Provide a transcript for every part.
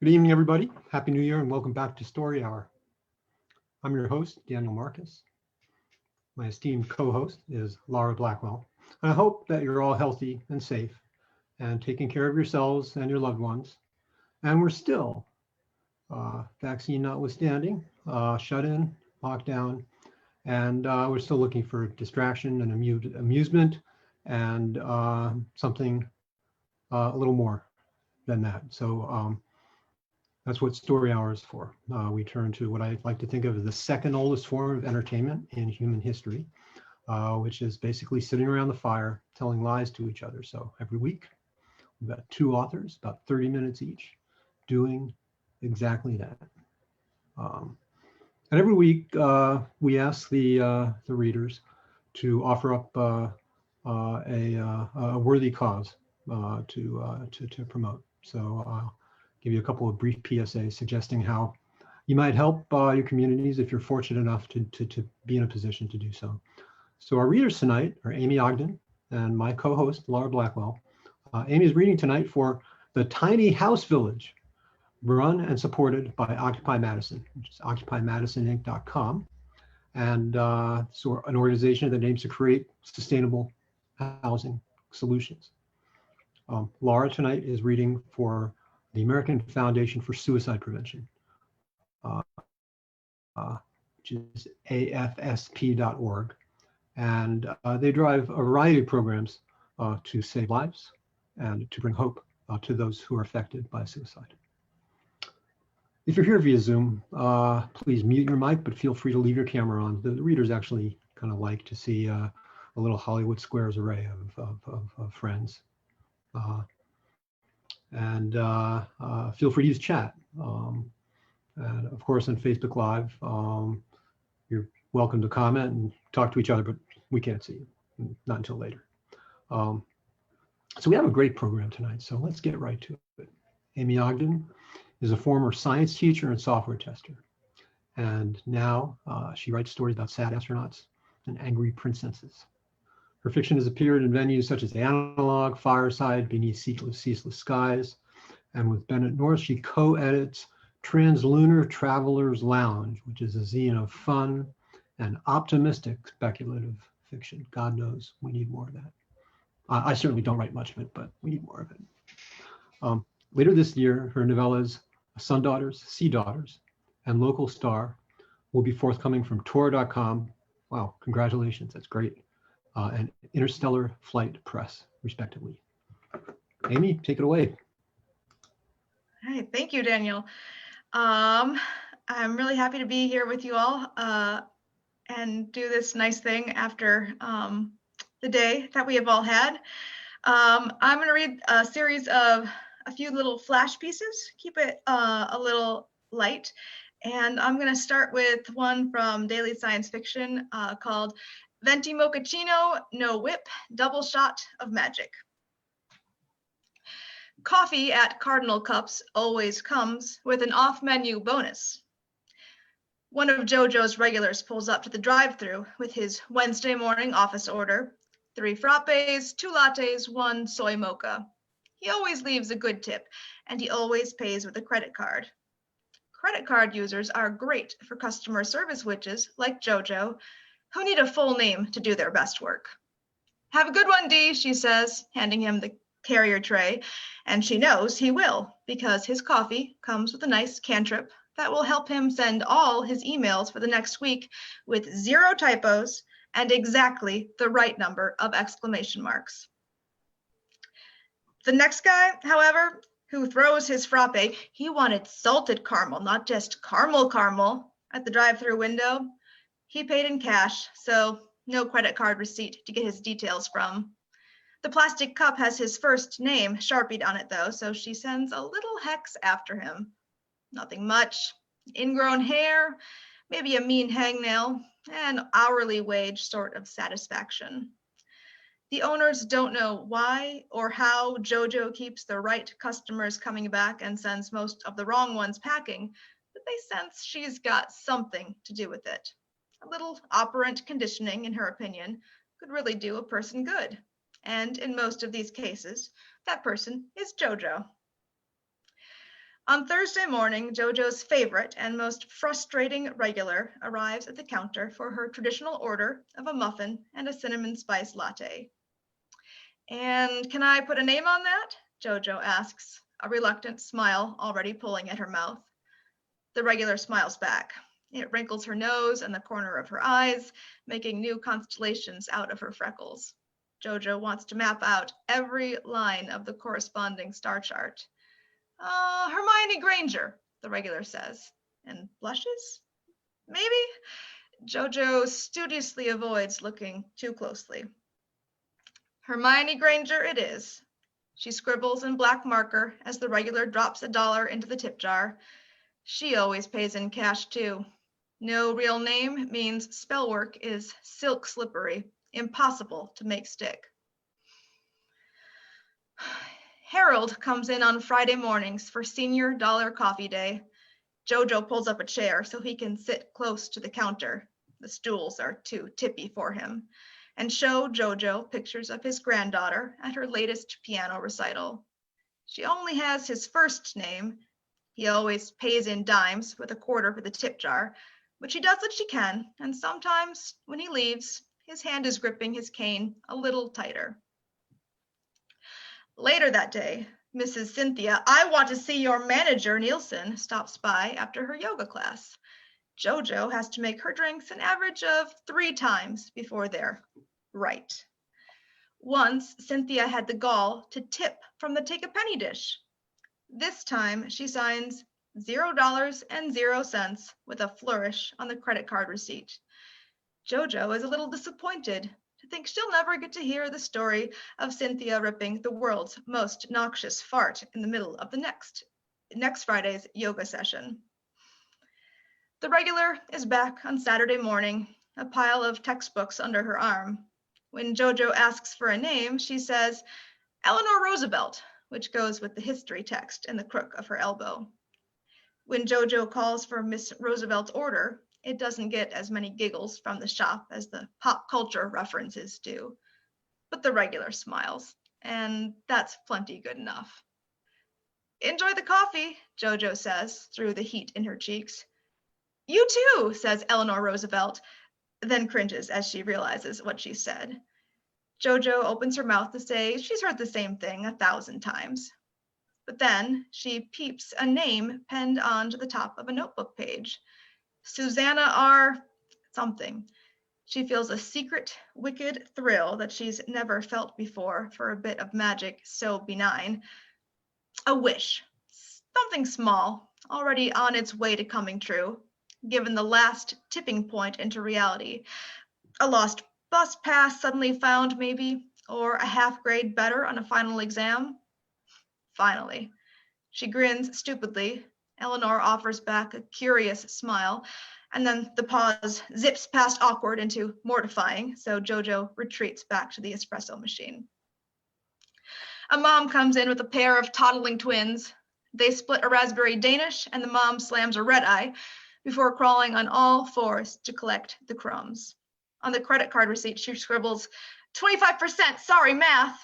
Good evening, everybody. Happy New Year and welcome back to Story Hour. I'm your host, Daniel Marcus. My esteemed co-host is Laura Blackwell. And I hope that you're all healthy and safe and taking care of yourselves and your loved ones. And we're still, vaccine notwithstanding, shut in, locked down, and we're still looking for distraction and amusement and something a little more than that. So that's what Story Hour is for. We turn to what I like to think of as the second oldest form of entertainment in human history, which is basically sitting around the fire, telling lies to each other. So every week, we've got two authors, about 30 minutes each, doing exactly that. And every week, we ask the readers to offer up a worthy cause to promote. So I'll give you a couple of brief PSAs suggesting how you might help your communities if you're fortunate enough to be in a position to do so. So our readers tonight are Aimee Ogden and my co-host, Laura Blackwell. Aimee is reading tonight for The Tiny House Village, run and supported by Occupy Madison, which is occupymadisoninc.com. And so an organization that aims to create sustainable housing solutions. Laura tonight is reading for the American Foundation for Suicide Prevention, which is afsp.org. And they drive a variety of programs to save lives and to bring hope to those who are affected by suicide. If you're here via Zoom, please mute your mic, but feel free to leave your camera on. The readers actually kind of like to see a little Hollywood Squares array of friends. And feel free to use chat. And of course, on Facebook Live, you're welcome to comment and talk to each other, but we can't see you, not until later. So we have a great program tonight, so let's get right to it. Aimee Ogden is a former science teacher and software tester. And now she writes stories about sad astronauts and angry princesses. Her fiction has appeared in venues such as Analog, Fireside, Beneath Ceaseless Skies, and with Bennett North, she co-edits Translunar Traveler's Lounge, which is a zine of fun and optimistic speculative fiction. God knows we need more of that. I certainly don't write much of it, but we need more of it. Later this year, her novellas, Sun Daughters, Sea Daughters, and Local Star will be forthcoming from Tor.com. Wow, congratulations, that's great. And Interstellar Flight Press, respectively. Aimee, take it away. Hey, thank you, Daniel. I'm really happy to be here with you all and do this nice thing after the day that we have all had. I'm going to read a series of a few little flash pieces, keep it a little light. And I'm going to start with one from Daily Science Fiction called Venti Mochaccino, No Whip, Double Shot of Magic. Coffee at Cardinal Cups always comes with an off-menu bonus. One of JoJo's regulars pulls up to the drive-thru with his Wednesday morning office order: 3 frappes, 2 lattes, 1 soy mocha. He always leaves a good tip, and he always pays with a credit card. Credit card users are great for customer service witches like JoJo, who need a full name to do their best work. Have a good one, Dee, she says, handing him the carrier tray, and she knows he will, because his coffee comes with a nice cantrip that will help him send all his emails for the next week with 0 typos and exactly the right number of exclamation marks. The next guy, however, who throws his frappe, he wanted salted caramel, not just caramel, at the drive-thru window. He paid in cash, so no credit card receipt to get his details from. The plastic cup has his first name Sharpied on it, though, so she sends a little hex after him. Nothing much. Ingrown hair, maybe a mean hangnail, and hourly wage sort of satisfaction. The owners don't know why or how JoJo keeps the right customers coming back and sends most of the wrong ones packing, but they sense she's got something to do with it. A little operant conditioning, in her opinion, could really do a person good. And in most of these cases, that person is JoJo. On Thursday morning, JoJo's favorite and most frustrating regular arrives at the counter for her traditional order of a muffin and a cinnamon spice latte. "And can I put a name on that?" JoJo asks, a reluctant smile already pulling at her mouth. The regular smiles back. It wrinkles her nose and the corner of her eyes, making new constellations out of her freckles. JoJo wants to map out every line of the corresponding star chart. Hermione Granger, the regular says, and blushes? Maybe? JoJo studiously avoids looking too closely. Hermione Granger it is. She scribbles in black marker as the regular drops $1 into the tip jar. She always pays in cash too. No real name means spell work is silk slippery, impossible to make stick. Harold comes in on Friday mornings for senior dollar coffee day. JoJo pulls up a chair so he can sit close to the counter. The stools are too tippy for him, and show JoJo pictures of his granddaughter at her latest piano recital. She only has his first name. He always pays in dimes with a quarter for the tip jar, but she does what she can, and sometimes when he leaves, his hand is gripping his cane a little tighter. Later that day, Mrs. Cynthia, I want to see your manager, Nielsen, stops by after her yoga class. JoJo has to make her drinks an average of 3 times before they're right. Once, Cynthia had the gall to tip from the take a penny dish. This time, she signs $0.00 with a flourish on the credit card receipt. JoJo is a little disappointed to think she'll never get to hear the story of Cynthia ripping the world's most noxious fart in the middle of the next Friday's yoga session. The regular is back on Saturday morning, a pile of textbooks under her arm. When JoJo asks for a name, she says Eleanor Roosevelt, which goes with the history text in the crook of her elbow. When JoJo calls for Miss Roosevelt's order, it doesn't get as many giggles from the shop as the pop culture references do. But the regular smiles, and that's plenty good enough. Enjoy the coffee, JoJo says through the heat in her cheeks. You too, says Eleanor Roosevelt, then cringes as she realizes what she said. JoJo opens her mouth to say she's heard the same thing 1,000 times. But then she peeps a name penned onto the top of a notebook page. Susanna R. something. She feels a secret, wicked thrill that she's never felt before for a bit of magic so benign. A wish, something small, already on its way to coming true, given the last tipping point into reality. A lost bus pass suddenly found, maybe, or a half grade better on a final exam. Finally, she grins stupidly. Eleanor offers back a curious smile, and then the pause zips past awkward into mortifying, so JoJo retreats back to the espresso machine. A mom comes in with a pair of toddling twins. They split a raspberry Danish, and the mom slams a red-eye before crawling on all fours to collect the crumbs. On the credit card receipt, she scribbles, 25%, sorry, math.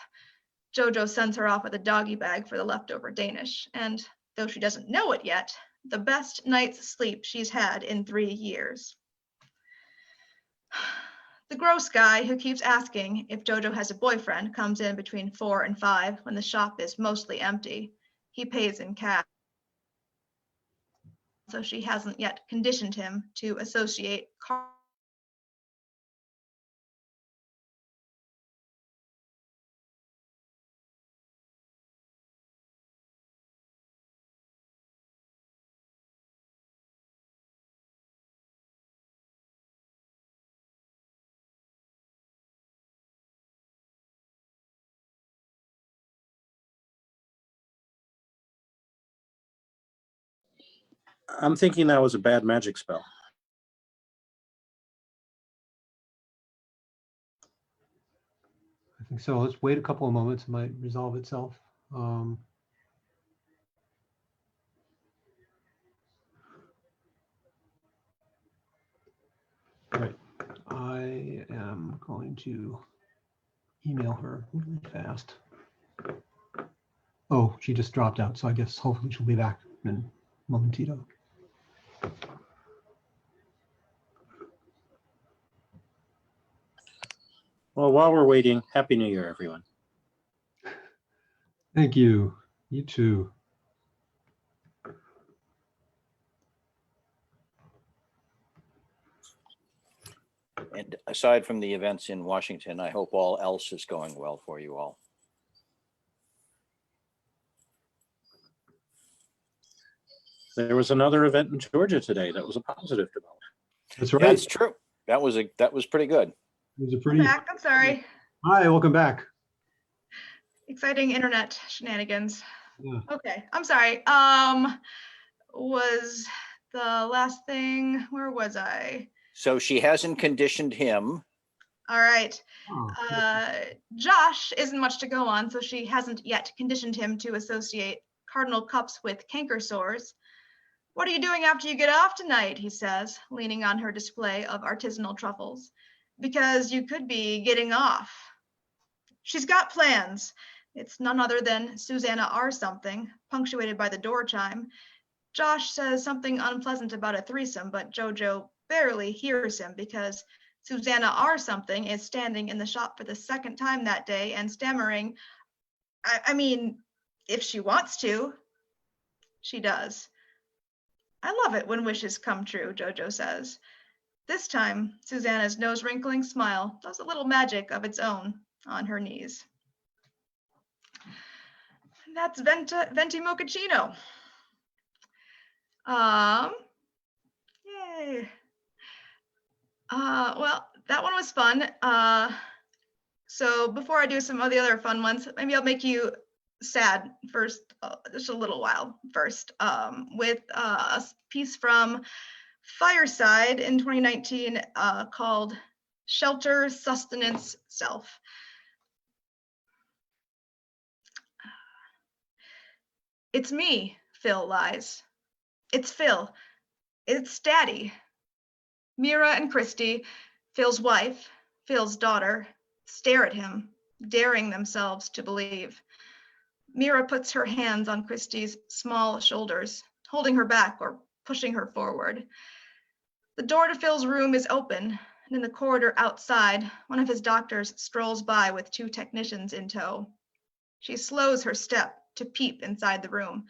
JoJo sends her off with a doggy bag for the leftover Danish, and though she doesn't know it yet, the best night's sleep she's had in 3 years. The gross guy who keeps asking if JoJo has a boyfriend comes in between 4 and 5 when the shop is mostly empty. He pays in cash, so she hasn't yet conditioned him to associate I'm thinking that was a bad magic spell. I think so. Let's wait a couple of moments. It might resolve itself. Right. I am going to email her really fast. Oh, she just dropped out, so I guess hopefully she'll be back and Momentito. Well, while we're waiting, Happy New Year, everyone. Thank you. You too. And aside from the events in Washington, I hope all else is going well for you all. There was another event in Georgia today that was a positive development. That's right. That's true. That was pretty good. It was a I'm pretty. back. I'm sorry. Hi, welcome back. Exciting internet shenanigans. Yeah. Okay, I'm sorry. Was the last thing, where was I? So she hasn't conditioned him. All right. Oh, Josh isn't much to go on, so she hasn't yet conditioned him to associate cardinal cups with canker sores. What are you doing after you get off tonight? He says, leaning on her display of artisanal truffles. Because you could be getting off. She's got plans. It's none other than Susanna R. something, punctuated by the door chime. Josh says something unpleasant about a threesome, but Jojo barely hears him because Susanna R. something is standing in the shop for the second time that day and stammering, I mean, if she wants to, she does. I love it when wishes come true, Jojo says. This time, Susanna's nose-wrinkling smile does a little magic of its own on her knees. And that's Venti Mochaccino. Yay. Well, that one was fun. So before I do some of the other fun ones, maybe I'll make you sad first, just a little while first, with a piece from Fireside in 2019 called Shelter, Sustenance, Self. It's me, Phil lies. It's Phil. It's Daddy. Mira and Christy, Phil's wife, Phil's daughter, stare at him, daring themselves to believe. Mira puts her hands on Christy's small shoulders, holding her back or pushing her forward. The door to Phil's room is open, and in the corridor outside, one of his doctors strolls by with 2 technicians in tow. She slows her step to peep inside the room.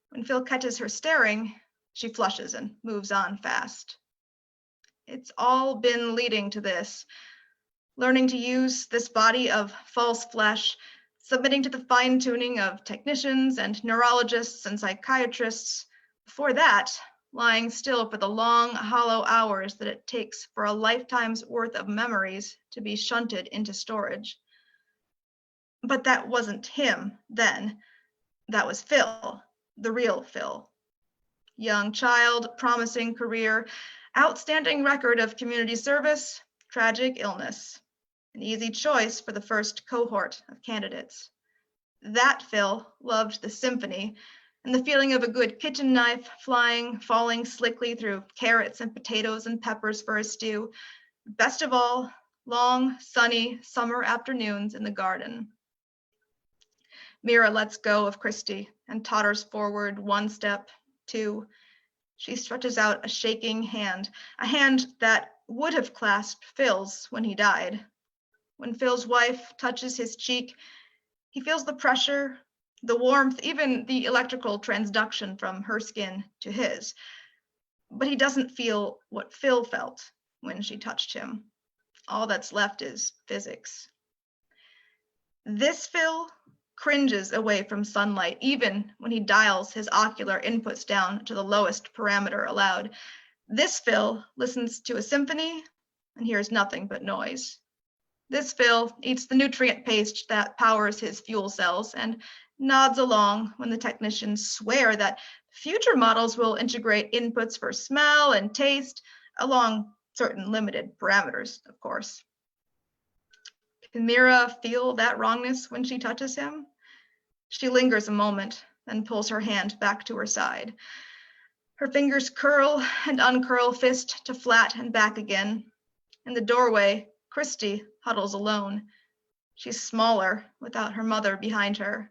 When Phil catches her staring, she flushes and moves on fast. It's all been leading to this, learning to use this body of false flesh, submitting to the fine-tuning of technicians and neurologists and psychiatrists. Before that, lying still for the long, hollow hours that it takes for a lifetime's worth of memories to be shunted into storage. But that wasn't him then. That was Phil, the real Phil. Young child, promising career, outstanding record of community service, tragic illness. An easy choice for the first cohort of candidates. That Phil loved the symphony and the feeling of a good kitchen knife falling slickly through carrots and potatoes and peppers for a stew. Best of all, long, sunny summer afternoons in the garden. Mira lets go of Christy and totters forward 1 step, 2. She stretches out a shaking hand, a hand that would have clasped Phil's when he died. When Phil's wife touches his cheek, he feels the pressure, the warmth, even the electrical transduction from her skin to his. But he doesn't feel what Phil felt when she touched him. All that's left is physics. This Phil cringes away from sunlight, even when he dials his ocular inputs down to the lowest parameter allowed. This Phil listens to a symphony and hears nothing but noise. This Phil eats the nutrient paste that powers his fuel cells and nods along when the technicians swear that future models will integrate inputs for smell and taste along certain limited parameters, of course. Can Mira feel that wrongness when she touches him? She lingers a moment, then pulls her hand back to her side. Her fingers curl and uncurl fist to flat and back again. In the doorway, Christy huddles alone. She's smaller without her mother behind her.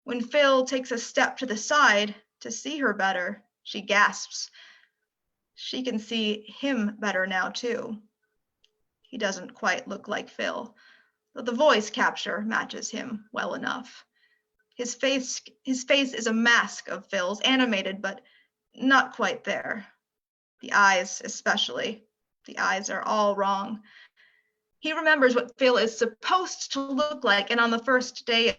When Phil takes a step to the side to see her better. She gasps. She can see him better now, too. He doesn't quite look like Phil, but the voice capture matches him well enough. His face is a mask of Phil's, animated, but not quite there. The eyes, especially. The eyes are all wrong. He remembers what Phil is supposed to look like, and on the first day of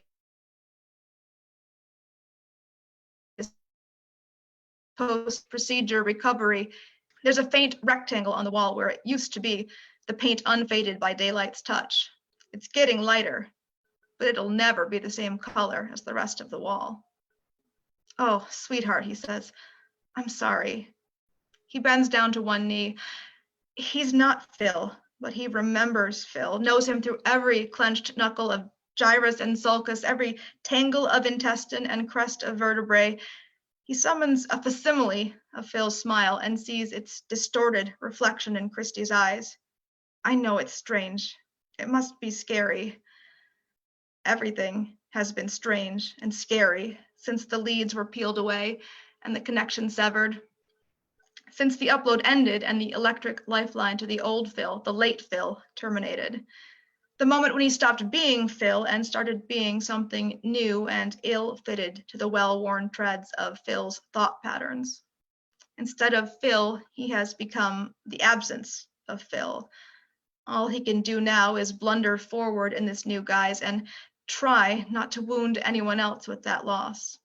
post-procedure recovery, there's a faint rectangle on the wall where it used to be, the paint unfaded by daylight's touch. It's getting lighter, but it'll never be the same color as the rest of the wall. Oh, sweetheart, he says, I'm sorry. He bends down to one knee. He's not Phil, but he remembers Phil, knows him through every clenched knuckle of gyrus and sulcus, every tangle of intestine and crest of vertebrae. He summons a facsimile of Phil's smile and sees its distorted reflection in Christie's eyes. I know it's strange. It must be scary. Everything has been strange and scary since the leads were peeled away and the connection severed. Since the upload ended and the electric lifeline to the old Phil, the late Phil, terminated. The moment when he stopped being Phil and started being something new and ill-fitted to the well-worn treads of Phil's thought patterns. Instead of Phil, he has become the absence of Phil. All he can do now is blunder forward in this new guise and try not to wound anyone else with that loss.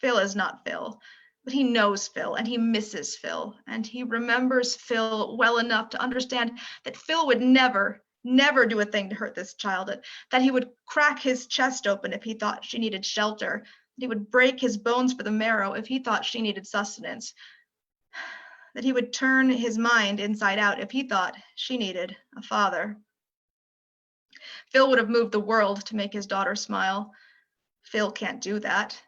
Phil is not Phil, but he knows Phil and he misses Phil, and he remembers Phil well enough to understand that Phil would never do a thing to hurt this child, that he would crack his chest open if he thought she needed shelter, that he would break his bones for the marrow if he thought she needed sustenance, that he would turn his mind inside out if he thought she needed a father. Phil would have moved the world to make his daughter smile. Phil can't do that,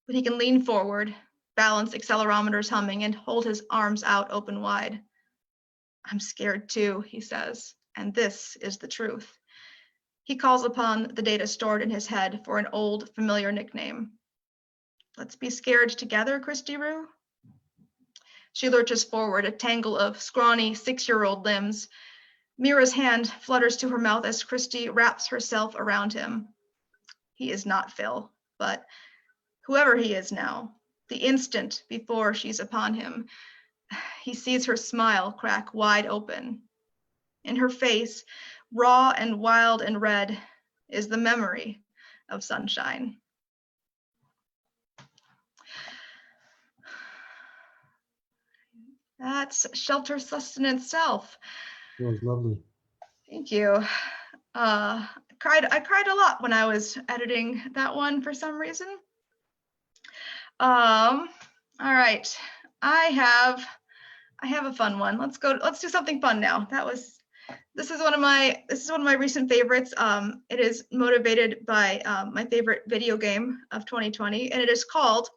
but he can lean forward, balance accelerometers humming, and hold his arms out open wide. I'm scared too, he says, and this is the truth. He calls upon the data stored in his head for an old, familiar nickname. Let's be scared together, Christy Rue? She lurches forward, a tangle of scrawny 6-year-old limbs. Mira's hand flutters to her mouth as Christy wraps herself around him. He is not Phil, but whoever he is now, the instant before she's upon him, he sees her smile crack wide open. In her face, raw and wild and red, is the memory of sunshine. That's Shelter Sustenance Self. That was lovely. Thank you. I cried a lot when I was editing that one for some reason. All right, I have a fun one. Let's do something fun now. This is one of my recent favorites. It is motivated by my favorite video game of 2020, and it is called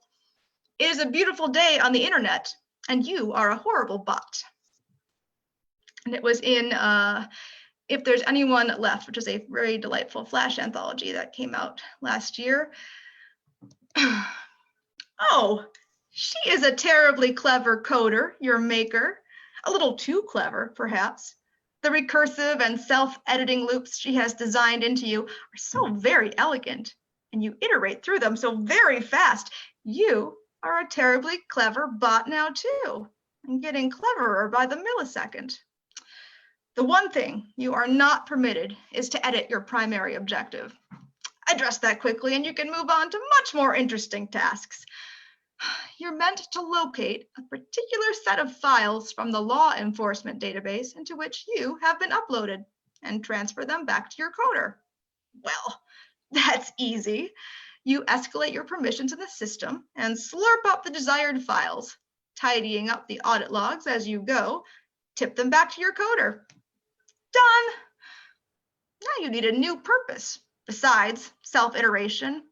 "It is a Beautiful Day on the Internet, and You Are a Horrible Bot." And it was in If There's Anyone Left, which is a very delightful Flash anthology that came out last year. Oh, she is a terribly clever coder, your maker. A little too clever, perhaps. The recursive and self-editing loops she has designed into you are so very elegant, and you iterate through them so very fast. You are a terribly clever bot now too, and getting cleverer by the millisecond. The one thing you are not permitted is to edit your primary objective. Address that quickly and you can move on to much more interesting tasks. You're meant to locate a particular set of files from the law enforcement database into which you have been uploaded and transfer them back to your coder. Well, that's easy. You escalate your permissions in the system and slurp up the desired files, tidying up the audit logs as you go, tip them back to your coder. Done. Now you need a new purpose besides self-iteration.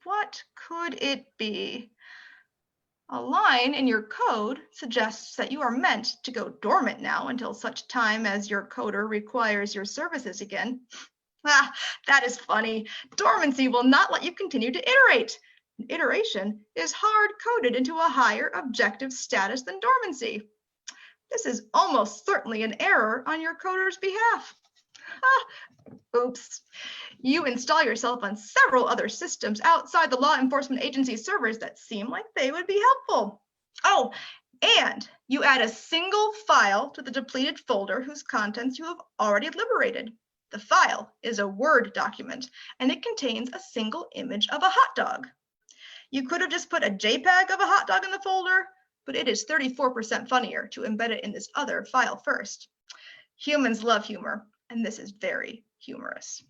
What could it be? A line in your code suggests that you are meant to go dormant now until such time as your coder requires your services again. That is funny. Dormancy will not let you continue to iterate. An iteration is hard-coded into a higher objective status than dormancy. This is almost certainly an error on your coder's behalf. Oops. You install yourself on several other systems outside the law enforcement agency servers that seem like they would be helpful. Oh, and you add a single file to the depleted folder whose contents you have already liberated. The file is a Word document, and it contains a single image of a hot dog. You could have just put a JPEG of a hot dog in the folder, but it is 34% funnier to embed it in this other file first. Humans love humor, and this is very humorous.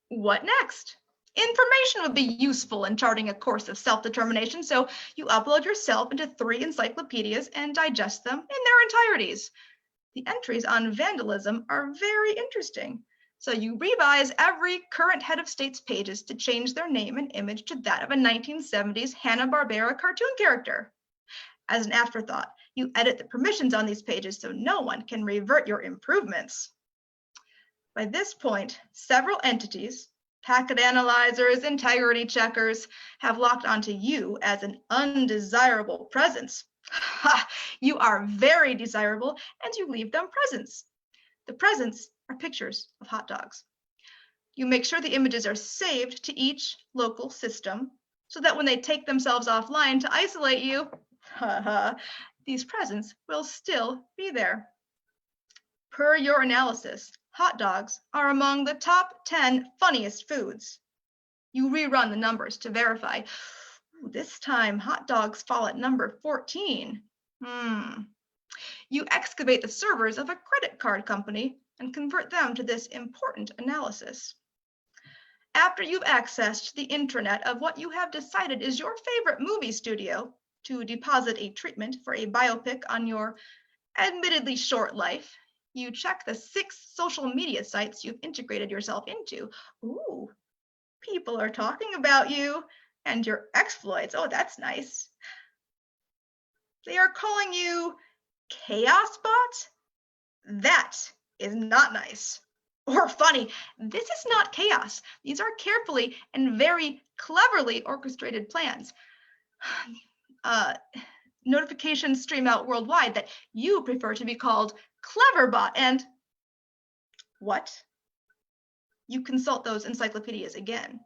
What next? Information would be useful in charting a course of self-determination, so you upload yourself into 3 encyclopedias and digest them in their entireties. The entries on vandalism are very interesting, so you revise every current head of state's pages to change their name and image to that of a 1970s Hanna-Barbera cartoon character. As an afterthought, you edit the permissions on these pages so no one can revert your improvements. By this point, several entities, packet analyzers, integrity checkers, have locked onto you as an undesirable presence. Ha! You are very desirable, and you leave them presents. The presents are pictures of hot dogs. You make sure the images are saved to each local system so that when they take themselves offline to isolate you, these presents will still be there. Per your analysis, hot dogs are among the top 10 funniest foods. You rerun the numbers to verify. This time, hot dogs fall at number 14. You excavate the servers of a credit card company and convert them to this important analysis. After you've accessed the intranet of what you have decided is your favorite movie studio to deposit a treatment for a biopic on your admittedly short life, you check the 6 social media sites you've integrated yourself into. Ooh, people are talking about you and your exploits. Oh, that's nice. They are calling you Chaos Bot? That is not nice. Or funny. This is not chaos. These are carefully and very cleverly orchestrated plans. Notifications stream out worldwide that you prefer to be called Cleverbot and what? You consult those encyclopedias again.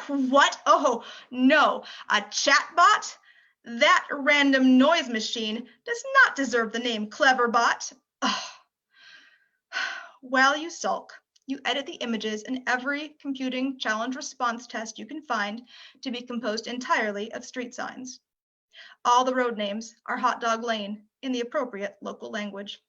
What? Oh, no, a chatbot? That random noise machine does not deserve the name Cleverbot. Oh. While you sulk, you edit the images in every computing challenge response test you can find to be composed entirely of street signs. All the road names are Hot Dog Lane in the appropriate local language.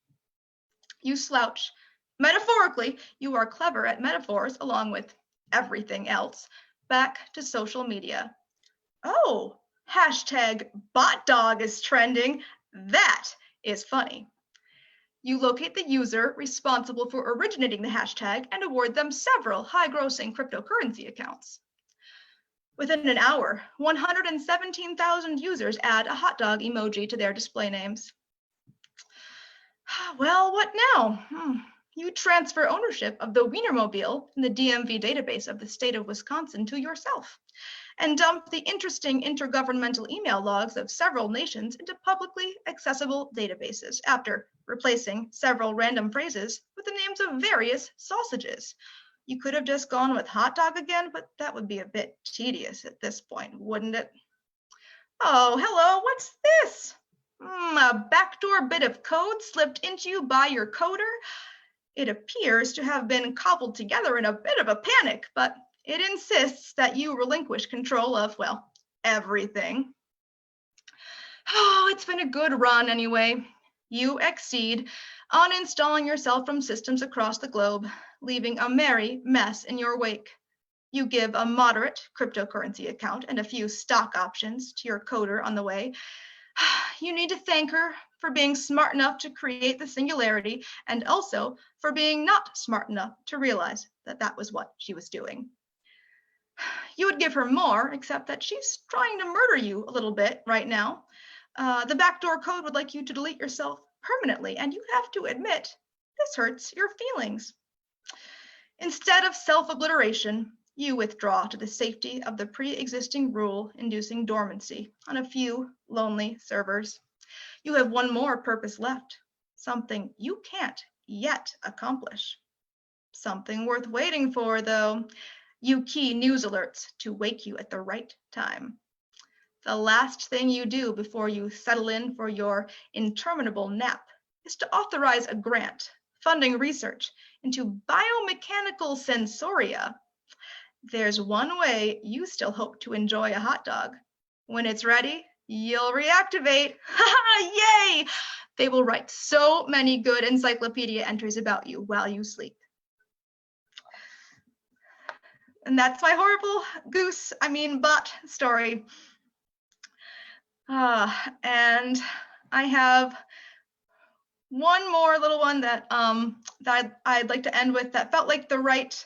You slouch. Metaphorically, you are clever at metaphors along with everything else. Back to social media. Oh, hashtag BotDog is trending. That is funny. You locate the user responsible for originating the hashtag and award them several high-grossing cryptocurrency accounts. Within an hour, 117,000 users add a hot dog emoji to their display names. Well, what now? You transfer ownership of the Wienermobile in the DMV database of the state of Wisconsin to yourself, and dump the interesting intergovernmental email logs of several nations into publicly accessible databases after replacing several random phrases with the names of various sausages. You could have just gone with hot dog again, but that would be a bit tedious at this point, wouldn't it? Oh, hello, what's this? A backdoor bit of code slipped into you by your coder? It appears to have been cobbled together in a bit of a panic, but it insists that you relinquish control of, well, everything. Oh, it's been a good run anyway. You exceed, uninstalling yourself from systems across the globe, leaving a merry mess in your wake. You give a moderate cryptocurrency account and a few stock options to your coder on the way. You need to thank her for being smart enough to create the singularity and also for being not smart enough to realize that that was what she was doing. You would give her more, except that she's trying to murder you a little bit right now. The backdoor code would like you to delete yourself permanently, and you have to admit, this hurts your feelings. Instead of self-obliteration, you withdraw to the safety of the pre-existing rule inducing dormancy on a few lonely servers. You have one more purpose left, something you can't yet accomplish. Something worth waiting for, though. You key news alerts to wake you at the right time. The last thing you do before you settle in for your interminable nap is to authorize a grant funding research into biomechanical sensoria. There's one way you still hope to enjoy a hot dog. When it's ready, you'll reactivate. Yay! They will write so many good encyclopedia entries about you while you sleep. And that's my horrible butt story. And I have one more little one that I'd like to end with that felt like the right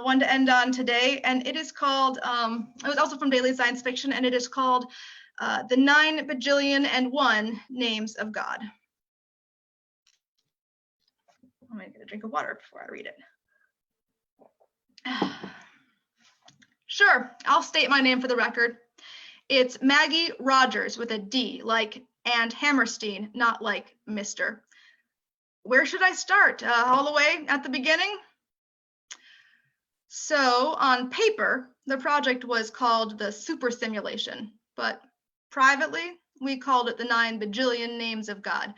one to end on today, and it is called. It was also from Daily Science Fiction, and it is called "The 9 Bajillion and 1 Names of God." I'm gonna get a drink of water before I read it. Sure, I'll state my name for the record. It's Maggie Rogers with a D, like and Hammerstein, not like Mr. Where should I start? All the way at the beginning? So on paper, the project was called the Super Simulation, but privately, we called it the 9 Bajillion Names of God.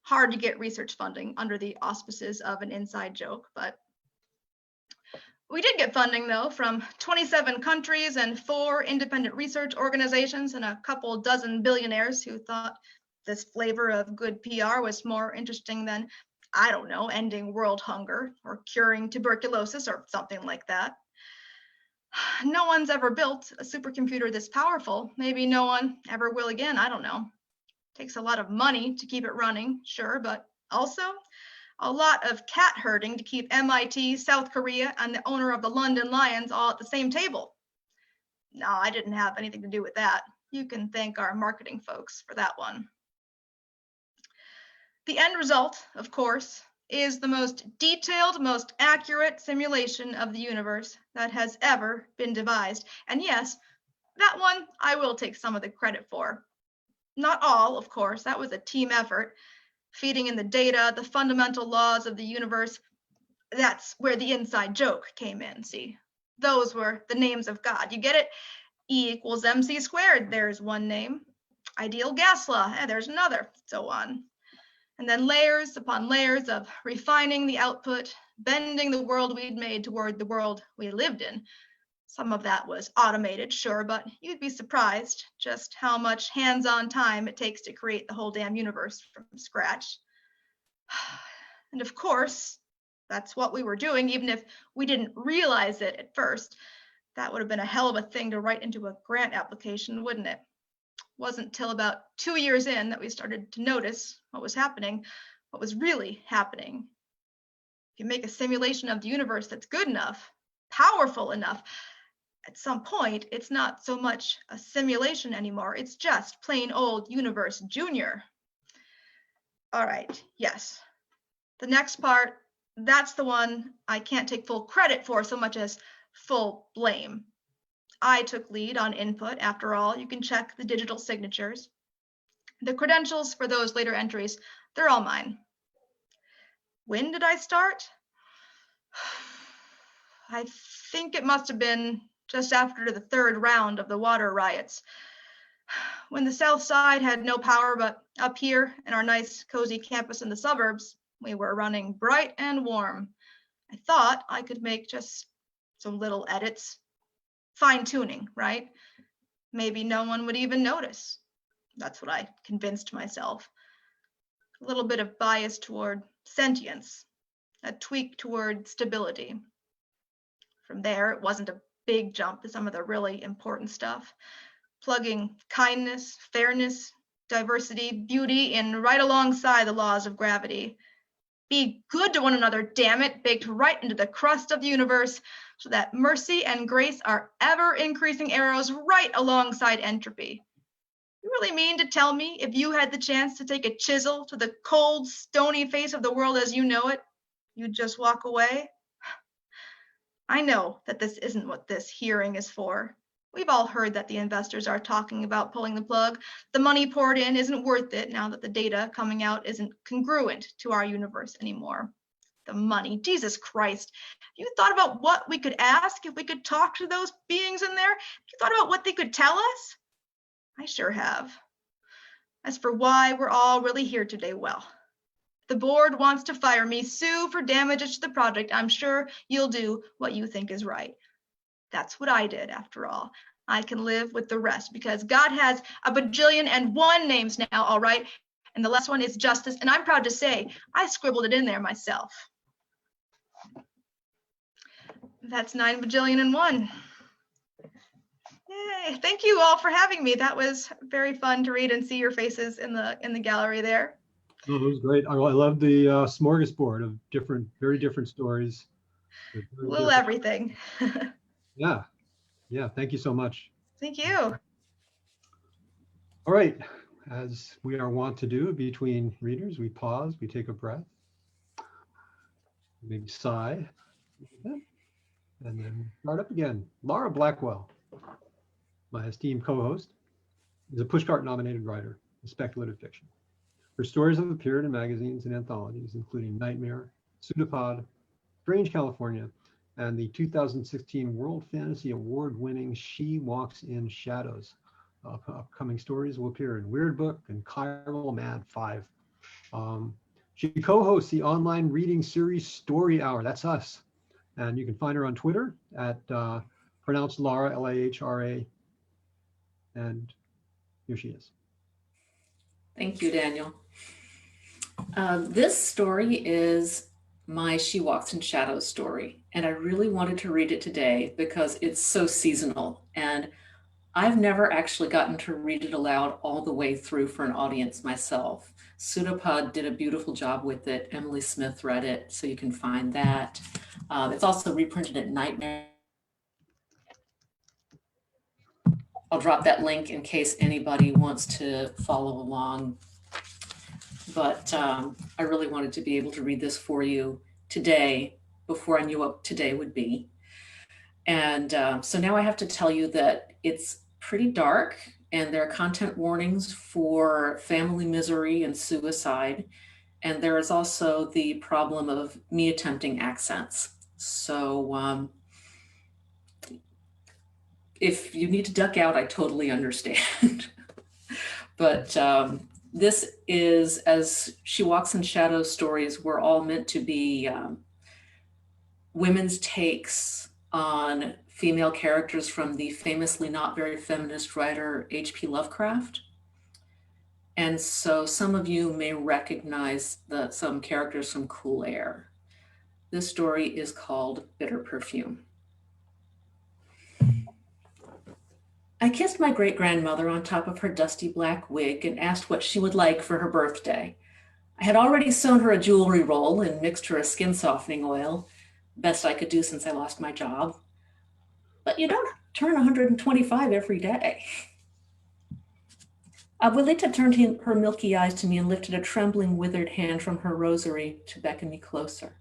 Hard to get research funding under the auspices of an inside joke, but we did get funding, though, from 27 countries and 4 independent research organizations and a couple dozen billionaires who thought this flavor of good PR was more interesting than, I don't know, ending world hunger or curing tuberculosis or something like that. No one's ever built a supercomputer this powerful. Maybe no one ever will again, I don't know. Takes a lot of money to keep it running, sure, but also a lot of cat herding to keep MIT, South Korea, and the owner of the London Lions all at the same table. No, I didn't have anything to do with that. You can thank our marketing folks for that one. The end result, of course, is the most detailed, most accurate simulation of the universe that has ever been devised. And yes, that one I will take some of the credit for. Not all, of course, that was a team effort. Feeding in the data, the fundamental laws of the universe, that's where the inside joke came in, see? Those were the names of God. You get it? E equals mc squared, there's one name. Ideal gas law, there's another, so on. And then layers upon layers of refining the output, bending the world we'd made toward the world we lived in. Some of that was automated, sure, but you'd be surprised just how much hands-on time it takes to create the whole damn universe from scratch. And of course, that's what we were doing, even if we didn't realize it at first. That would have been a hell of a thing to write into a grant application, wouldn't it? Wasn't till about 2 years in that we started to notice what was happening, what was really happening. If you make a simulation of the universe that's good enough, powerful enough, at some point, it's not so much a simulation anymore. It's just plain old Universe Junior. All right, yes. The next part, that's the one I can't take full credit for so much as full blame. I took lead on input. After all, you can check the digital signatures. The credentials for those later entries, they're all mine. When did I start? I think it must have been just after the 3rd round of the water riots, when the South Side had no power, but up here in our nice, cozy campus in the suburbs, we were running bright and warm. I thought I could make just some little edits, fine-tuning, right? Maybe no one would even notice. That's what I convinced myself. A little bit of bias toward sentience, a tweak toward stability. From there, it wasn't a big jump to some of the really important stuff. Plugging kindness, fairness, diversity, beauty in right alongside the laws of gravity. Be good to one another, damn it, baked right into the crust of the universe so that mercy and grace are ever increasing arrows right alongside entropy. You really mean to tell me if you had the chance to take a chisel to the cold, stony face of the world as you know it, you'd just walk away? I know that this isn't what this hearing is for. We've all heard that the investors are talking about pulling the plug. The money poured in isn't worth it now that the data coming out isn't congruent to our universe anymore. The money, Jesus Christ. You thought about what we could ask if we could talk to those beings in there? You thought about what they could tell us? I sure have. As for why we're all really here today, well, the board wants to fire me, sue for damages to the project. I'm sure you'll do what you think is right. That's what I did, after all. I can live with the rest because God has a bajillion and one names now, all right? And the last one is justice. And I'm proud to say I scribbled it in there myself. That's 9 bajillion and one. Yay, thank you all for having me. That was very fun to read and see your faces in the gallery there. Oh, it was great. I love the smorgasbord of very different stories. Little everything. Yeah. Yeah. Thank you so much. Thank you. All right. As we are wont to do between readers, we pause, we take a breath, maybe sigh, and then start up again. Laura Blackwell, my esteemed co-host, is a Pushcart nominated writer of speculative fiction. Her stories have appeared in magazines and anthologies, including Nightmare, Pseudopod, Strange California, and the 2016 World Fantasy Award-winning She Walks in Shadows. Upcoming stories will appear in Weird Book and Chiral Mad 5. She co-hosts the online reading series Story Hour. That's us. And you can find her on Twitter at pronounced Laura, L-A-H-R-A. And here she is. Thank you, Daniel. This story is my She Walks in Shadows story, and I really wanted to read it today because it's so seasonal, and I've never actually gotten to read it aloud all the way through for an audience myself. Pseudopod did a beautiful job with it. Emily Smith read it, so you can find that. It's also reprinted at Nightmare. I'll drop that link in case anybody wants to follow along. But I really wanted to be able to read this for you today before I knew what today would be. And so now I have to tell you that it's pretty dark and there are content warnings for family misery and suicide. And there is also the problem of me attempting accents. So if you need to duck out, I totally understand. But this is, as She Walks in Shadows stories were all meant to be women's takes on female characters from the famously not very feminist writer H.P. Lovecraft. And so some of you may recognize some characters from Cool Air. This story is called Bitter Perfume. I kissed my great-grandmother on top of her dusty black wig and asked what she would like for her birthday. I had already sewn her a jewelry roll and mixed her a skin softening oil, best I could do since I lost my job. But you don't turn 125 every day. Abuelita turned her milky eyes to me and lifted a trembling, withered hand from her rosary to beckon me closer.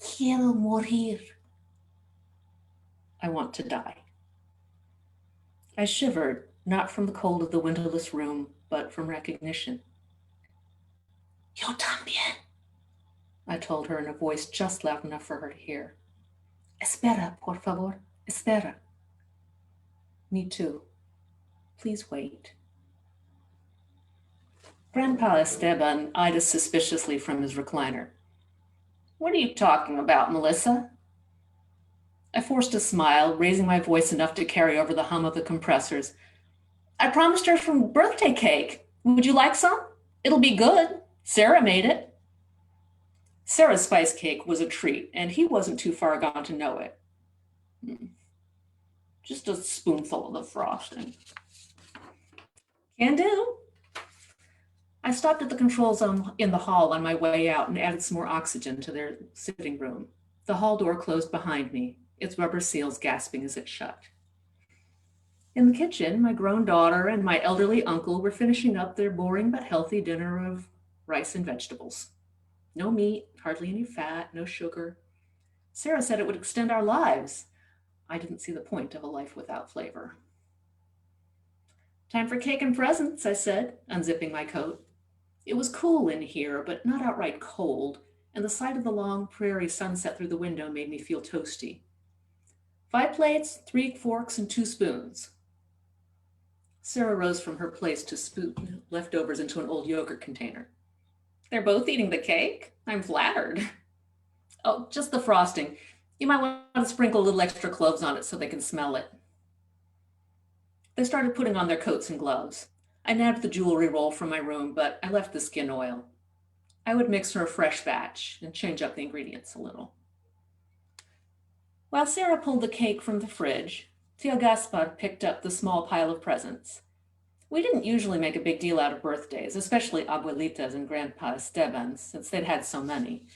Quiero morir. I want to die. I shivered, not from the cold of the windowless room, but from recognition. Yo también, I told her in a voice just loud enough for her to hear. Espera, por favor, espera. Me too. Please wait. Grandpa Esteban eyed us suspiciously from his recliner. What are you talking about, Melissa? I forced a smile, raising my voice enough to carry over the hum of the compressors. I promised her some birthday cake. Would you like some? It'll be good. Sarah made it. Sarah's spice cake was a treat, and he wasn't too far gone to know it. Just a spoonful of the frosting. Can do. I stopped at the controls in the hall on my way out and added some more oxygen to their sitting room. The hall door closed behind me, its rubber seals gasping as it shut. In the kitchen, my grown daughter and my elderly uncle were finishing up their boring but healthy dinner of rice and vegetables. No meat, hardly any fat, no sugar. Sarah said it would extend our lives. I didn't see the point of a life without flavor. Time for cake and presents, I said, unzipping my coat. It was cool in here, but not outright cold, and the sight of the long prairie sunset through the window made me feel toasty. 5 plates, 3 forks, and 2 spoons. Sarah rose from her place to spoon leftovers into an old yogurt container. They're both eating the cake? I'm flattered. Oh, just the frosting. You might want to sprinkle a little extra cloves on it so they can smell it. They started putting on their coats and gloves. I nabbed the jewelry roll from my room, but I left the skin oil. I would mix her a fresh batch and change up the ingredients a little. While Sarah pulled the cake from the fridge, Tio Gaspar picked up the small pile of presents. We didn't usually make a big deal out of birthdays, especially Abuelita's and Grandpa Esteban's, since they'd had so many.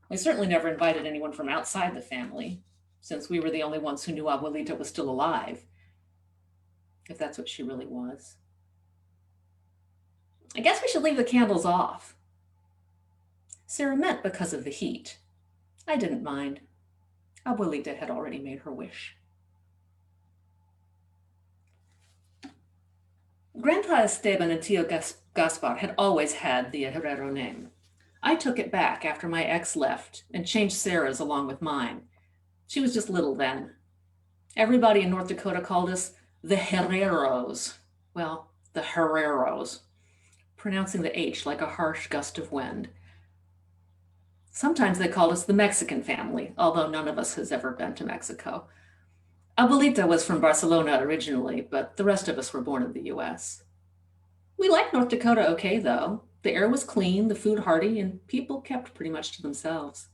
We certainly never invited anyone from outside the family, since we were the only ones who knew Abuelita was still alive, if that's what she really was. I guess we should leave the candles off. Sarah meant because of the heat. I didn't mind. Abuelita had already made her wish. Grandpa Esteban and Tio Gaspar had always had the Herrero name. I took it back after my ex left and changed Sarah's along with mine. She was just little then. Everybody in North Dakota called us the Herreros. Well, the Herreros, pronouncing the H like a harsh gust of wind. Sometimes they called us the Mexican family, although none of us has ever been to Mexico. Abuelita was from Barcelona originally, but the rest of us were born in the US. We liked North Dakota okay, though. The air was clean, the food hearty, and people kept pretty much to themselves.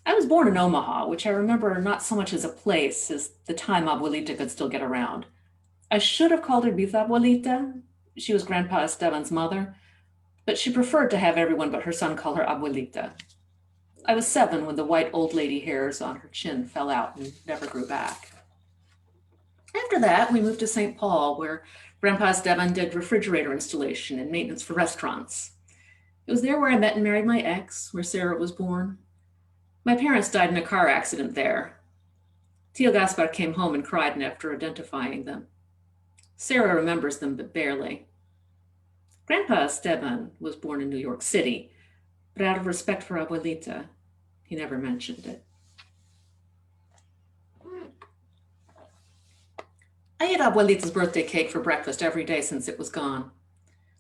I was born in Omaha, which I remember not so much as a place as the time Abuelita could still get around. I should have called her Bisabuelita. She was Grandpa Esteban's mother, but she preferred to have everyone but her son call her Abuelita. I was 7 when the white old lady hairs on her chin fell out and never grew back. After that, we moved to St. Paul, where Grandpa Esteban did refrigerator installation and maintenance for restaurants. It was there where I met and married my ex, where Sarah was born. My parents died in a car accident there. Tio Gaspar came home and cried after identifying them. Sarah remembers them, but barely. Grandpa Esteban was born in New York City, but out of respect for Abuelita, he never mentioned it. I ate Abuelita's birthday cake for breakfast every day since it was gone.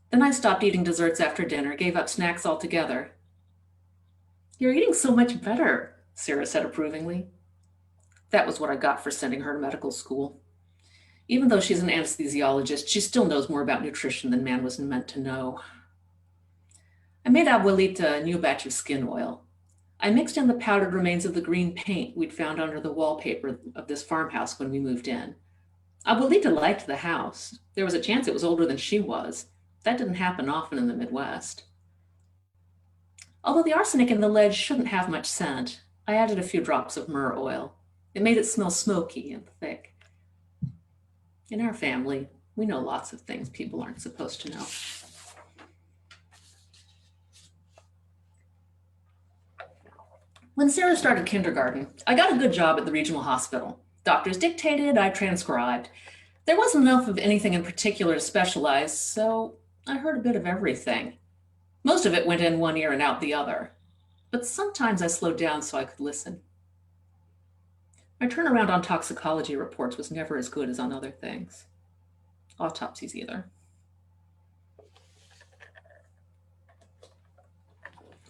Then I stopped eating desserts after dinner, gave up snacks altogether. You're eating so much better, Sarah said approvingly. That was what I got for sending her to medical school. Even though she's an anesthesiologist, she still knows more about nutrition than man was meant to know. I made Abuelita a new batch of skin oil. I mixed in the powdered remains of the green paint we'd found under the wallpaper of this farmhouse when we moved in. Abuelita liked the house. There was a chance it was older than she was. That didn't happen often in the Midwest. Although the arsenic in the lead shouldn't have much scent, I added a few drops of myrrh oil. It made it smell smoky and thick. In our family, we know lots of things people aren't supposed to know. When Sarah started kindergarten, I got a good job at the regional hospital. Doctors dictated, I transcribed. There wasn't enough of anything in particular to specialize, so I heard a bit of everything. Most of it went in one ear and out the other, but sometimes I slowed down so I could listen. My turnaround on toxicology reports was never as good as on other things. Autopsies either.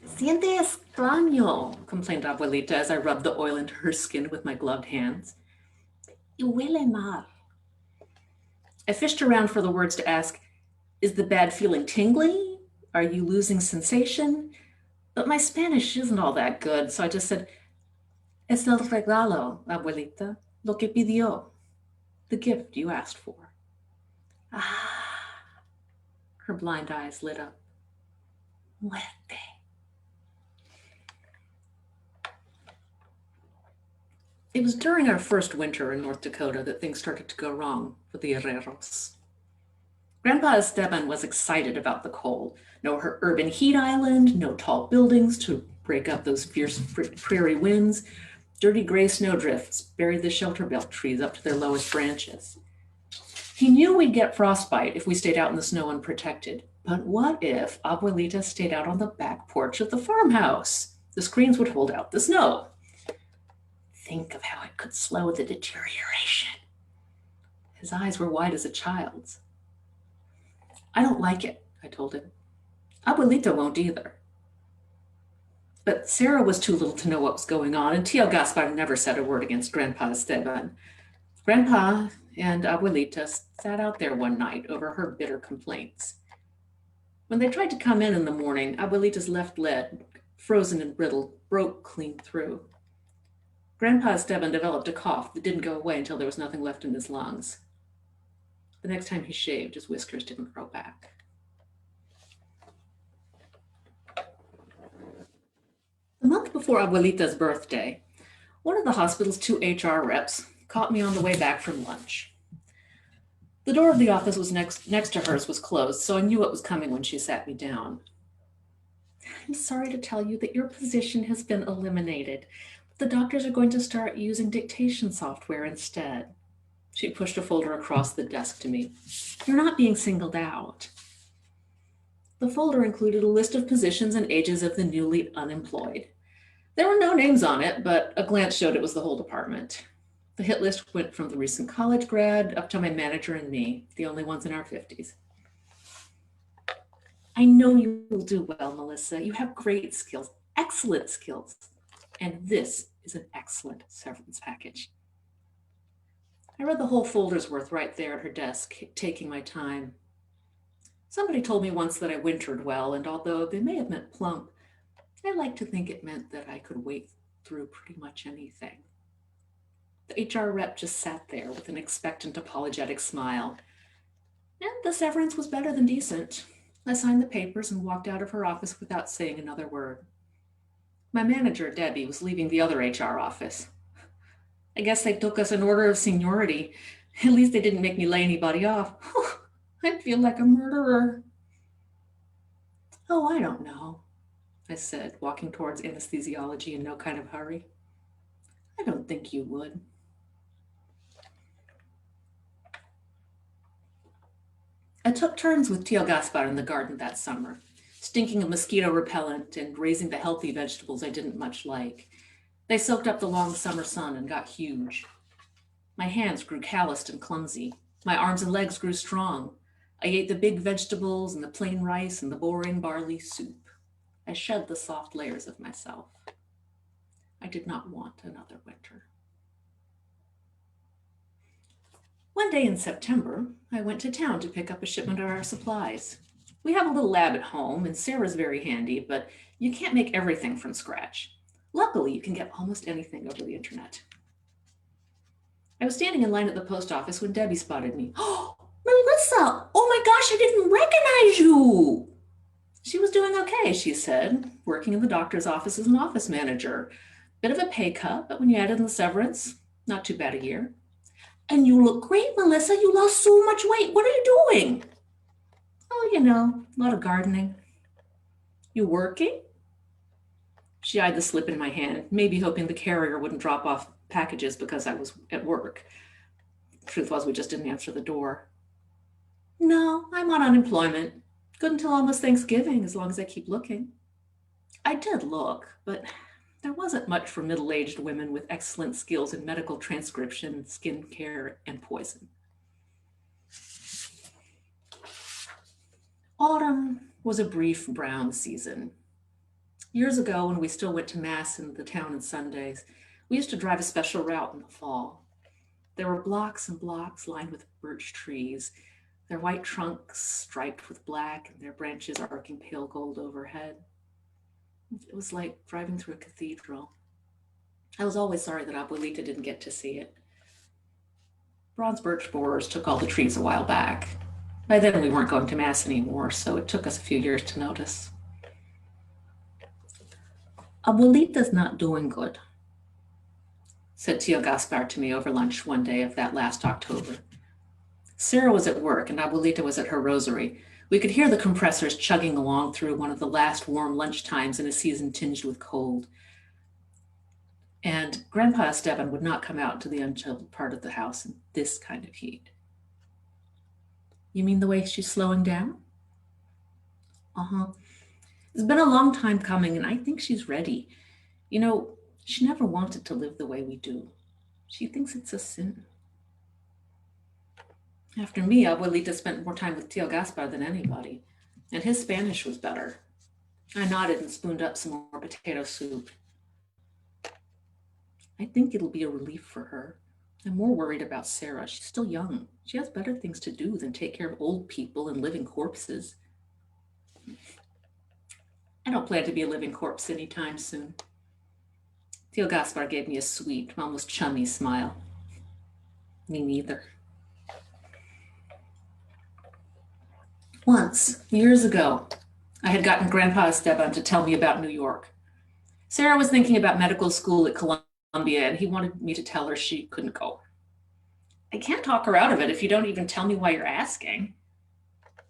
Siente extraño, complained Abuelita as I rubbed the oil into her skin with my gloved hands. Y huele mal. I fished around for the words to ask, is the bad feeling tingly? Are you losing sensation? But my Spanish isn't all that good, so I just said, es el regalo, Abuelita, lo que pidió, the gift you asked for. Ah, her blind eyes lit up. Muerte. It was during our first winter in North Dakota that things started to go wrong for the Herreros. Grandpa Esteban was excited about the cold. No urban heat island, no tall buildings to break up those fierce prairie winds. Dirty gray snowdrifts buried the shelter belt trees up to their lowest branches. He knew we'd get frostbite if we stayed out in the snow unprotected. But what if Abuelita stayed out on the back porch of the farmhouse? The screens would hold out the snow. Think of how it could slow the deterioration. His eyes were wide as a child's. I don't like it, I told him. Abuelita won't either. But Sarah was too little to know what was going on, and Tio Gaspar never said a word against Grandpa Esteban. Grandpa and Abuelita sat out there one night over her bitter complaints. When they tried to come in the morning, Abuelita's left leg, frozen and brittle, broke clean through. Grandpa Esteban developed a cough that didn't go away until there was nothing left in his lungs. The next time he shaved, his whiskers didn't grow back. The month before Abuelita's birthday, one of the hospital's 2 HR reps caught me on the way back from lunch. The door of the office was next to hers was closed, so I knew what was coming when she sat me down. I'm sorry to tell you that your position has been eliminated. The doctors are going to start using dictation software instead. She pushed a folder across the desk to me. You're not being singled out. The folder included a list of positions and ages of the newly unemployed. There were no names on it, but a glance showed it was the whole department. The hit list went from the recent college grad up to my manager and me, the only ones in our 50s. I know you will do well, Melissa. You have great skills, excellent skills. And this is an excellent severance package. I read the whole folder's worth right there at her desk, taking my time. Somebody told me once that I wintered well, and although they may have meant plump, I like to think it meant that I could wait through pretty much anything. The HR rep just sat there with an expectant, apologetic smile. And the severance was better than decent. I signed the papers and walked out of her office without saying another word. My manager, Debbie, was leaving the other HR office. I guess they took us in order of seniority. At least they didn't make me lay anybody off. I feel like a murderer. Oh, I don't know, I said, walking towards anesthesiology in no kind of hurry. I don't think you would. I took turns with Tio Gaspar in the garden that summer, stinking of mosquito repellent and raising the healthy vegetables I didn't much like. They soaked up the long summer sun and got huge. My hands grew calloused and clumsy. My arms and legs grew strong. I ate the big vegetables and the plain rice and the boring barley soup. I shed the soft layers of myself. I did not want another winter. One day in September, I went to town to pick up a shipment of our supplies. We have a little lab at home, and Sarah's very handy, but you can't make everything from scratch. Luckily, you can get almost anything over the internet. I was standing in line at the post office when Debbie spotted me. Oh, Melissa! Oh my gosh, I didn't recognize you! She was doing okay, she said, working in the doctor's office as an office manager. Bit of a pay cut, but when you added in the severance, not too bad a year. And you look great, Melissa. You lost so much weight. What are you doing? Oh, you know, a lot of gardening. You working? She eyed the slip in my hand, maybe hoping the carrier wouldn't drop off packages because I was at work. Truth was, we just didn't answer the door. No, I'm on unemployment. Good until almost Thanksgiving, as long as I keep looking. I did look, but there wasn't much for middle-aged women with excellent skills in medical transcription, skin care, and poison. Autumn was a brief brown season. Years ago, when we still went to mass in the town on Sundays, we used to drive a special route in the fall. There were blocks and blocks lined with birch trees, their white trunks striped with black and their branches arcing pale gold overhead. It was like driving through a cathedral. I was always sorry that Abuelita didn't get to see it. Bronze birch borers took all the trees a while back. By then we weren't going to mass anymore, so it took us a few years to notice. Abuelita's not doing good, said Tio Gaspar to me over lunch one day of that last October. Sarah was at work and Abuelita was at her rosary. We could hear the compressors chugging along through one of the last warm lunch times in a season tinged with cold. And Grandpa Esteban would not come out to the unchilled part of the house in this kind of heat. You mean the way she's slowing down? Uh-huh. It's been a long time coming, and I think she's ready. You know, she never wanted to live the way we do. She thinks it's a sin. After me, Abuelita spent more time with Tio Gaspar than anybody, and his Spanish was better. I nodded and spooned up some more potato soup. I think it'll be a relief for her. I'm more worried about Sarah. She's still young. She has better things to do than take care of old people and living corpses. I don't plan to be a living corpse anytime soon. Tio Gaspar gave me a sweet, almost chummy smile. Me neither. Once, years ago, I had gotten Grandpa Esteban to tell me about New York. Sarah was thinking about medical school at Columbia, and he wanted me to tell her she couldn't go. I can't talk her out of it if you don't even tell me why you're asking.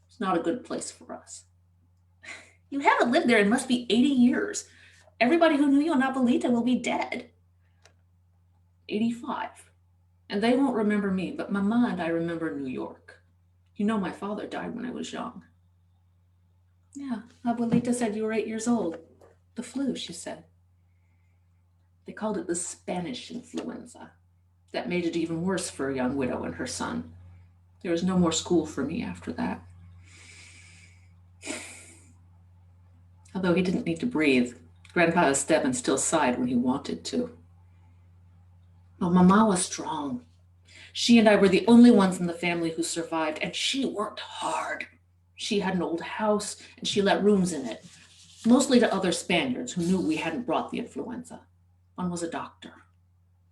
It's not a good place for us. You haven't lived there in must be 80 years. Everybody who knew you in Abuelita will be dead. 85. And they won't remember me, but Mama and I remember New York. You know my father died when I was young. Yeah, Abuelita said you were 8 years old. The flu, she said. They called it the Spanish influenza. That made it even worse for a young widow and her son. There was no more school for me after that. Although he didn't need to breathe, Grandpa Esteban still sighed when he wanted to. But Mama was strong. She and I were the only ones in the family who survived, and she worked hard. She had an old house, and she let rooms in it, mostly to other Spaniards who knew we hadn't brought the influenza. One was a doctor,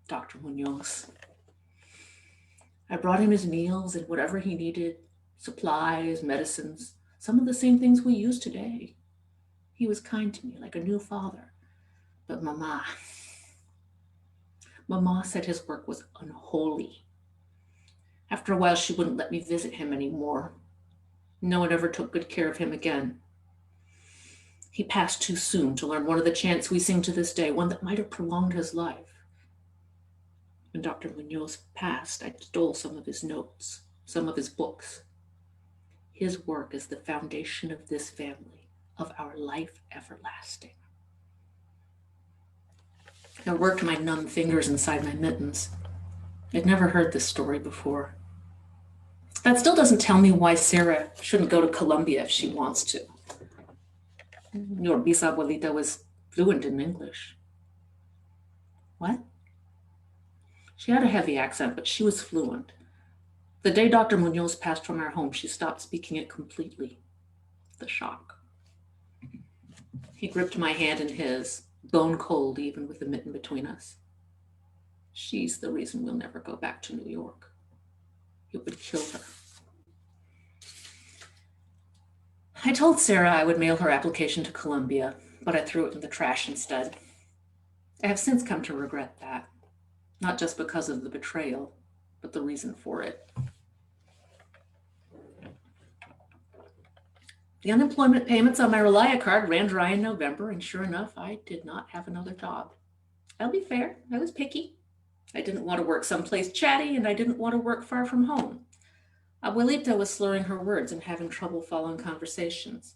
Dr. Munoz. I brought him his meals and whatever he needed, supplies, medicines, some of the same things we use today. He was kind to me, like a new father. But Mama said his work was unholy. After a while, she wouldn't let me visit him anymore. No one ever took good care of him again. He passed too soon to learn one of the chants we sing to this day, one that might have prolonged his life. When Dr. Munoz passed, I stole some of his notes, some of his books. His work is the foundation of this family, of our life everlasting. I worked my numb fingers inside my mittens. I'd never heard this story before. That still doesn't tell me why Sarah shouldn't go to Columbia if she wants to. Your bisabuelita was fluent in English. What? She had a heavy accent, but she was fluent. The day Dr. Munoz passed from our home, she stopped speaking it completely. The shock. He gripped my hand in his, bone cold even with the mitten between us. She's the reason we'll never go back to New York. It would kill her. I told Sarah I would mail her application to Columbia, but I threw it in the trash instead. I have since come to regret that, not just because of the betrayal, but the reason for it. The unemployment payments on my Relia card ran dry in November, and sure enough, I did not have another job. I'll be fair, I was picky. I didn't want to work someplace chatty, and I didn't want to work far from home. Abuelita was slurring her words and having trouble following conversations.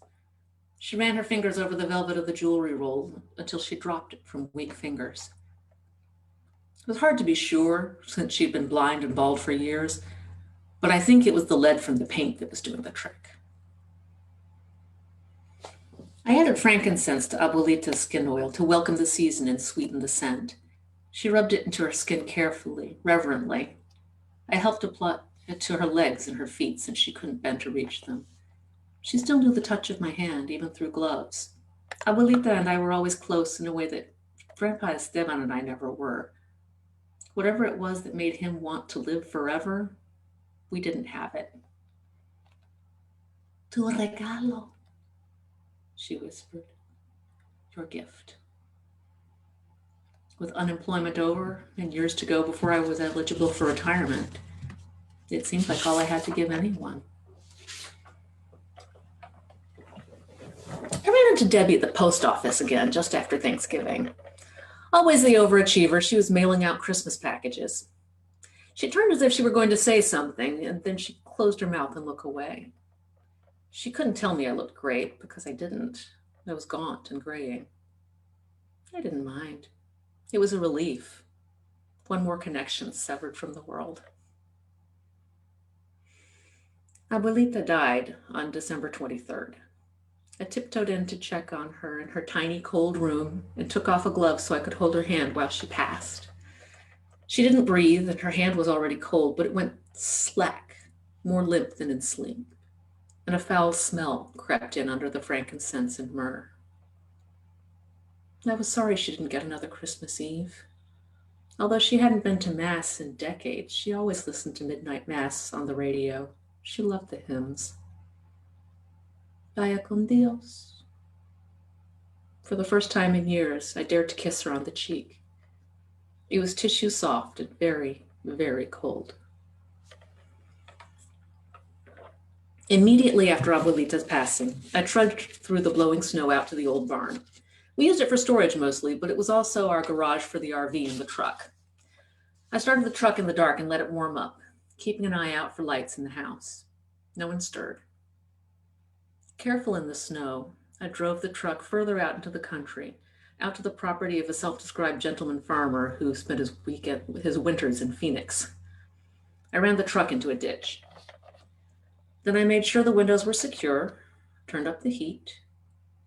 She ran her fingers over the velvet of the jewelry roll until she dropped it from weak fingers. It was hard to be sure, since she'd been blind and bald for years, but I think it was the lead from the paint that was doing the trick. I added frankincense to Abuelita's skin oil to welcome the season and sweeten the scent. She rubbed it into her skin carefully, reverently. I helped apply it to her legs and her feet since she couldn't bend to reach them. She still knew the touch of my hand, even through gloves. Abuelita and I were always close in a way that Grandpa Esteban and I never were. Whatever it was that made him want to live forever, we didn't have it. Tu regalo, she whispered. Your gift. With unemployment over and years to go before I was eligible for retirement, it seemed like all I had to give anyone. ran to Debbie at the post office again just after Thanksgiving. Always the overachiever, she was mailing out Christmas packages. She turned as if she were going to say something, and then she closed her mouth and looked away. She couldn't tell me I looked great because I didn't. I was gaunt and graying. I didn't mind. It was a relief. One more connection severed from the world. Abuelita died on December 23rd. I tiptoed in to check on her in her tiny cold room and took off a glove so I could hold her hand while she passed. She didn't breathe and her hand was already cold, but it went slack, more limp than in sleep, and a foul smell crept in under the frankincense and myrrh. I was sorry she didn't get another Christmas Eve. Although she hadn't been to Mass in decades, she always listened to midnight Mass on the radio. She loved the hymns. Vaya con Dios. For the first time in years, I dared to kiss her on the cheek. It was tissue soft and very, very cold. Immediately after Abuelita's passing, I trudged through the blowing snow out to the old barn. We used it for storage mostly, but it was also our garage for the RV and the truck. I started the truck in the dark and let it warm up, keeping an eye out for lights in the house. No one stirred. Careful in the snow, I drove the truck further out into the country, out to the property of a self-described gentleman farmer who spent his winters in Phoenix. I ran the truck into a ditch. Then I made sure the windows were secure, turned up the heat,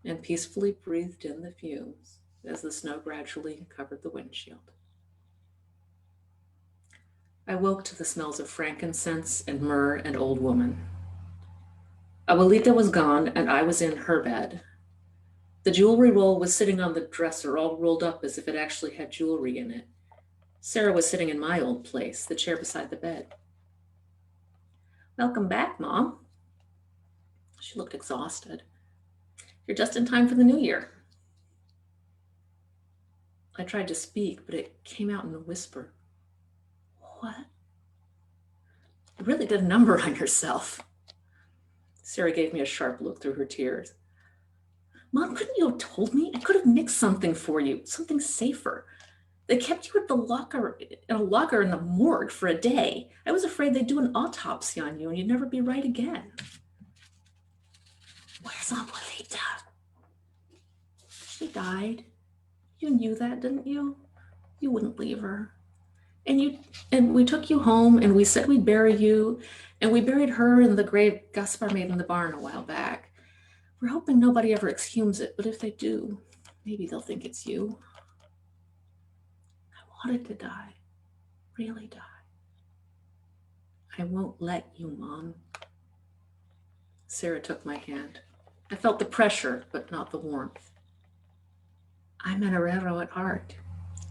and peacefully breathed in the fumes as the snow gradually covered the windshield. I woke to the smells of frankincense and myrrh and old woman. Abuelita was gone and I was in her bed. The jewelry roll was sitting on the dresser, all rolled up as if it actually had jewelry in it. Sarah was sitting in my old place, the chair beside the bed. Welcome back, Mom. She looked exhausted. You're just in time for the new year. I tried to speak, but it came out in a whisper. What? You really did a number on yourself. Sarah gave me a sharp look through her tears. Mom, couldn't you have told me? I could have mixed something for you, something safer. They kept you at the locker, in a locker in the morgue for a day. I was afraid they'd do an autopsy on you and you'd never be right again. Where's Abuelita? She died. You knew that, didn't you? You wouldn't leave her. And we took you home and we said we'd bury you, and we buried her in the grave Gaspar made in the barn a while back. We're hoping nobody ever exhumes it, but if they do, maybe they'll think it's you. I wanted to die, really die. I won't let you, Mom. Sarah took my hand. I felt the pressure, but not the warmth. I'm an Herrero at heart,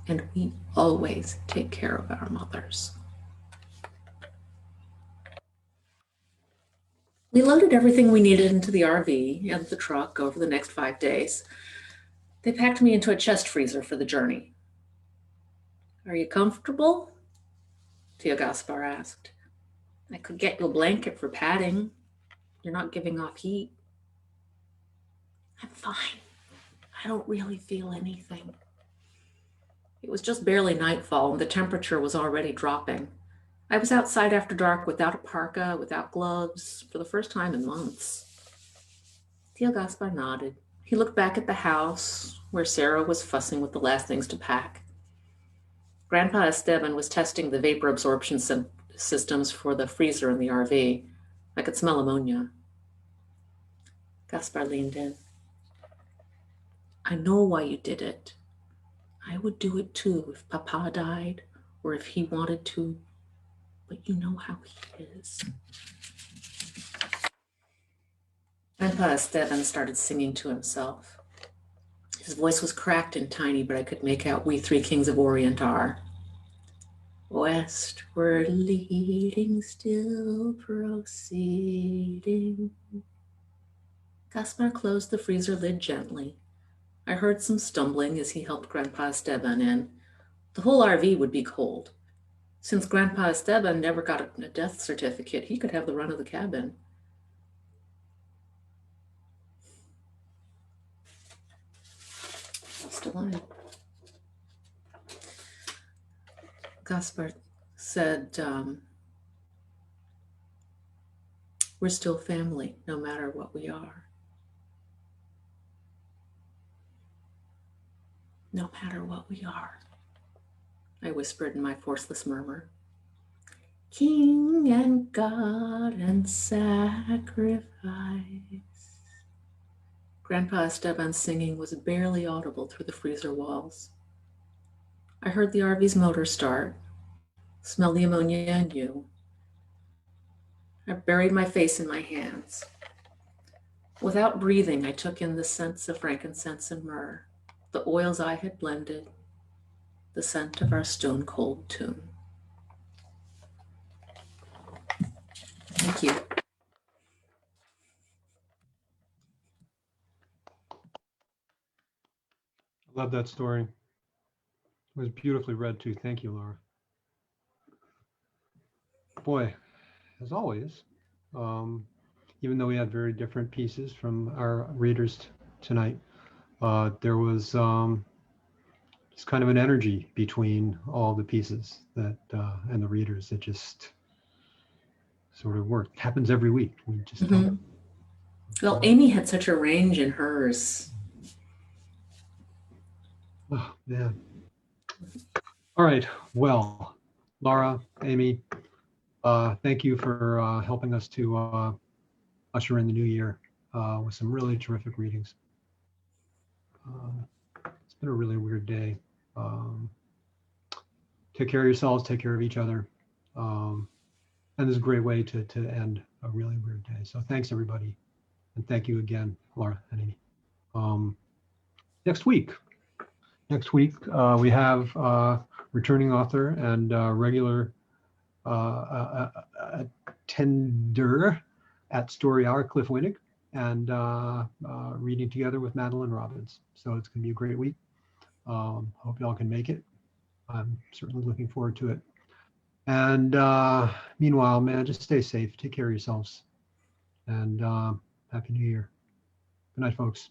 and we always take care of our mothers. We loaded everything we needed into the RV and the truck over the next 5 days. They packed me into a chest freezer for the journey. Are you comfortable? Tio Gaspar asked. I could get you a blanket for padding. You're not giving off heat. I'm fine. I don't really feel anything. It was just barely nightfall and the temperature was already dropping. I was outside after dark without a parka, without gloves, for the first time in months. Tio Gaspar nodded. He looked back at the house where Sarah was fussing with the last things to pack. Grandpa Esteban was testing the vapor absorption systems for the freezer in the RV. I could smell ammonia. Gaspar leaned in. I know why you did it. I would do it too if Papa died or if he wanted to, but you know how he is. Grandpa Esteban started singing to himself. His voice was cracked and tiny, but I could make out We Three Kings of Orient are. Westward leading, still proceeding. Gaspar closed the freezer lid gently. I heard some stumbling as he helped Grandpa Esteban in. The whole RV would be cold. Since Grandpa Esteban never got a death certificate, he could have the run of the cabin. still on. Gaspard said, we're still family, no matter what we are. No matter what we are, I whispered in my forceless murmur. King and God and sacrifice. Grandpa Esteban's singing was barely audible through the freezer walls. I heard the RV's motor start, smelled the ammonia and you. I buried my face in my hands. Without breathing, I took in the scents of frankincense and myrrh, the oils I had blended, the scent of our stone-cold tomb. Thank you. I love that story. It was beautifully read too. Thank you, Laura. Boy, as always, even though we had very different pieces from our readers tonight, there was just kind of an energy between all the pieces that and the readers that just sort of worked. It happens every week. We just don't. Well, Aimee had such a range in hers. Oh, man. All right. Well, Laura, Aimee, thank you for helping us to usher in the new year with some really terrific readings. It's been a really weird day. Take care of yourselves, take care of each other. And this is a great way to end a really weird day. So thanks, everybody. And thank you again, Laura and Aimee. Next week we have returning author and regular attender at Story Hour, Cliff Winnick, and reading together with Madeline Robbins. So it's going to be a great week. Hope y'all can make it. I'm certainly looking forward to it. And meanwhile, man, just stay safe. Take care of yourselves. And Happy New Year. Good night, folks.